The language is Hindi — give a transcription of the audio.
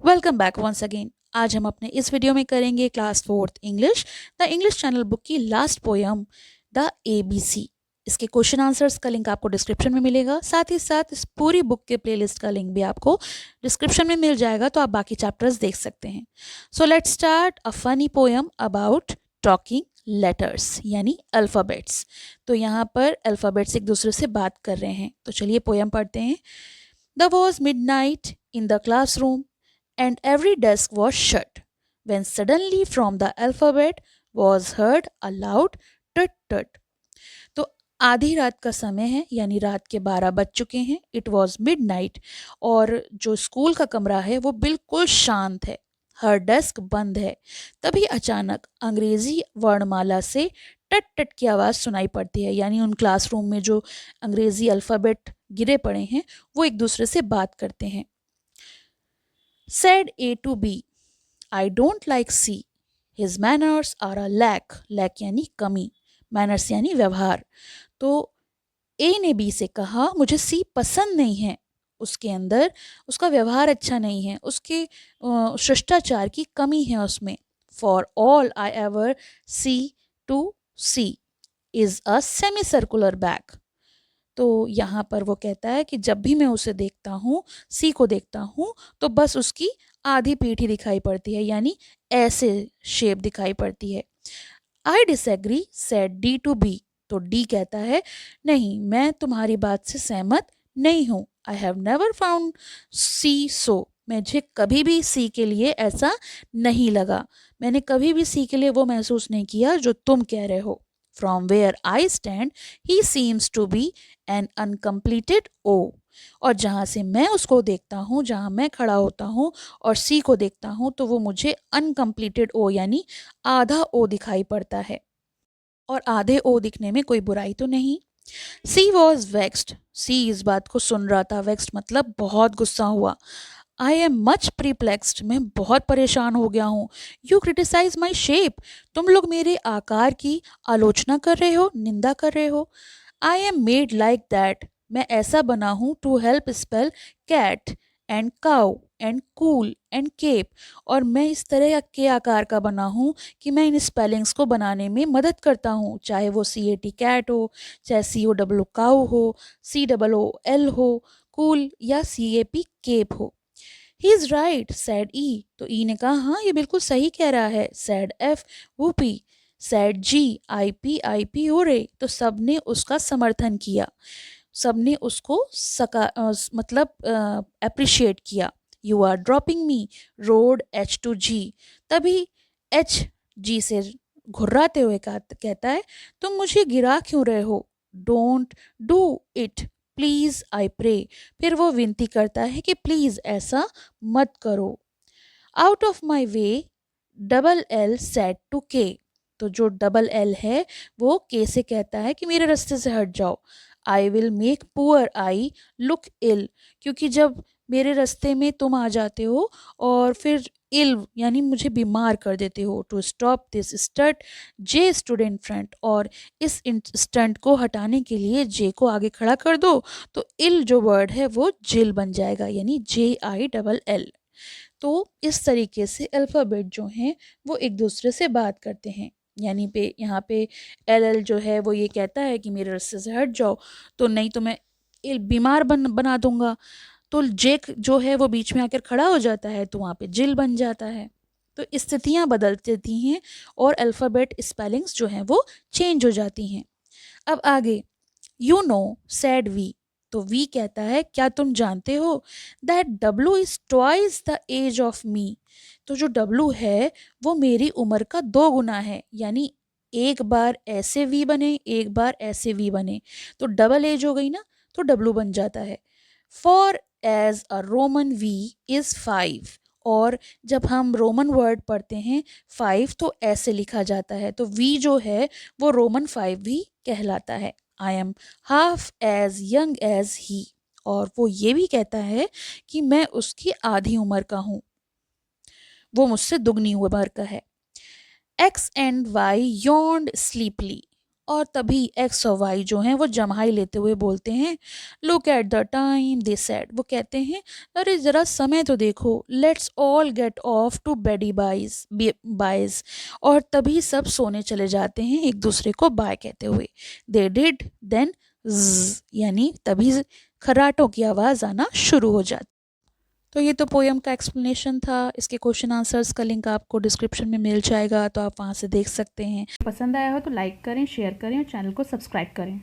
Welcome back once again. आज हम अपने इस वीडियो में करेंगे class fourth English the English channel book की लास्ट पोयम द ABC। इसके क्वेश्चन आंसर्स का लिंक आपको डिस्क्रिप्शन में मिलेगा, साथ ही साथ इस पूरी बुक के प्लेलिस्ट का लिंक भी आपको डिस्क्रिप्शन में मिल जाएगा, तो आप बाकी चैप्टर्स देख सकते हैं। So let's start a funny poem about talking letters यानी अल्फ़ाबेट्स। तो यहाँ पर अल्फ़ाबेट्स एक दूसरे से बात कर रहे हैं, तो चलिए पोयम पढ़ते हैं। The was midnight in the classroom and every desk was shut, when suddenly from the alphabet was heard a loud tut tut. तो आधी रात का समय है, यानी रात के 12 बज चुके हैं। इट वॉज मिड नाइट, और जो स्कूल का कमरा है वो बिल्कुल शांत है। हर डेस्क बंद है। तभी अचानक अंग्रेजी वर्णमाला से टट टट की आवाज़ सुनाई पड़ती है, यानी उन क्लासरूम में जो अंग्रेजी अल्फ़ाबेट गिरे पड़े हैं वो एक दूसरे से बात करते हैं। Said A to B, I don't like C. His manners are a lack. lack यानी कमी, manners यानी व्यवहार। तो A ने B से कहा, मुझे C पसंद नहीं है, उसके अंदर उसका व्यवहार अच्छा नहीं है, उसके शिष्टाचार की कमी है उसमें। For all I ever see to C is a semicircular bag. तो यहाँ पर वो कहता है कि जब भी मैं उसे देखता हूँ, सी को देखता हूँ, तो बस उसकी आधी पीठ ही दिखाई पड़ती है, यानी ऐसे शेप दिखाई पड़ती है। I disagree said D to B. तो डी कहता है, नहीं, मैं तुम्हारी बात से सहमत नहीं हूँ। आई हैव नेवर फाउंड सी सो। मुझे कभी भी सी के लिए ऐसा नहीं लगा, मैंने कभी भी सी के लिए वो महसूस नहीं किया जो तुम कह रहे हो। From where I stand, he seems to be an uncompleted O. और जहाँ से मैं उसको देखता हूँ, जहाँ मैं खड़ा होता हूँ और सी को देखता हूँ, तो वो मुझे अनकम्प्लीटेड ओ यानी आधा ओ दिखाई पड़ता है। और आधे ओ दिखने में कोई बुराई तो नहीं। सी वॉज वेक्स्ड। सी इस बात को सुन रहा था। वेक्स्ड मतलब बहुत गुस्सा हुआ। I am much perplexed. मैं बहुत परेशान हो गया हूँ। You criticise my shape. तुम लोग मेरे आकार की आलोचना कर रहे हो, निंदा कर रहे हो। I am made like that. मैं ऐसा बना हूँ to help spell cat and cow and cool and cape. और मैं इस तरह के आकार का बना हूँ कि मैं इन स्पेलिंग्स को बनाने में मदद करता हूँ, चाहे वो CAT कैट हो, चाहे COO काउ हो, COOL हो कूल, या CAP केप हो। ही इज राइट सैड ई। तो ई ने कहा, हाँ, ये बिल्कुल सही कह रहा है। Sad F Whoopi. सैड जी IP ओरे। तो सबने उसका समर्थन किया, सबने उसको मतलब अप्रिशिएट किया। You are dropping me road H to G। तभी HG से घुर्राते हुए कहता है, तुम मुझे गिरा क्यों रहे हो। Don't do it please I pray. फिर वो विनती करता है कि प्लीज ऐसा मत करो। Out of my way L said to K. तो जो L है वो के से कहता है कि मेरे रास्ते से हट जाओ। I will make poor I look ill. क्योंकि जब मेरे रास्ते में तुम आ जाते हो और फिर इल यानी मुझे बीमार कर देते हो। To stop this stunt J stood in front. और इस स्टंट को हटाने के लिए जे को आगे खड़ा कर दो, तो इल जो वर्ड है वो जिल बन जाएगा, यानी JILL। तो इस तरीके से अल्फ़ाबेट जो हैं वो एक दूसरे से बात करते हैं। यानी यहाँ पे LL जो है वो ये कहता है कि मेरे रास्ते से हट जाओ, तो नहीं तो मैं बीमार बना दूंगा। तो जे जो है वो बीच में आकर खड़ा हो जाता है, तो वहाँ पे जिल बन जाता है। तो स्थितियाँ बदल देती हैं और अल्फ़ाबेट स्पेलिंग्स जो हैं वो चेंज हो जाती हैं। अब आगे, यू नो सैड वी। तो वी कहता है, क्या तुम जानते हो that W is twice the age of me. तो जो W है वो मेरी उम्र का 2 गुना है, यानी एक बार ऐसे वी बने, एक बार ऐसे वी बने, तो डबल एज हो गई ना, तो W बन जाता है। For as a Roman V is 5। और जब हम रोमन वर्ड पढ़ते हैं 5 तो ऐसे लिखा जाता है, तो वी जो है वो रोमन 5 भी कहलाता है। I am half as young as he. और वो ये भी कहता है कि मैं उसकी आधी उम्र का हूँ, वो मुझसे दुगनी उम्र का है। X and Y yawned sleepily। और तभी एक्स और वाई जो हैं वो जम्हाई लेते हुए बोलते हैं, look at the time they said, वो कहते हैं अरे ज़रा समय तो देखो, let's all get off to beddy byes byes. और तभी सब सोने चले जाते हैं एक दूसरे को बाय कहते हुए। दे डिड देन यानी तभी खर्राटों की आवाज़ आना शुरू हो जाती। तो ये तो पोयम का एक्सप्लेनेशन था। इसके क्वेश्चन आंसर्स का लिंक आपको डिस्क्रिप्शन में मिल जाएगा, तो आप वहाँ से देख सकते हैं। पसंद आया हो तो लाइक करें, शेयर करें और चैनल को सब्सक्राइब करें।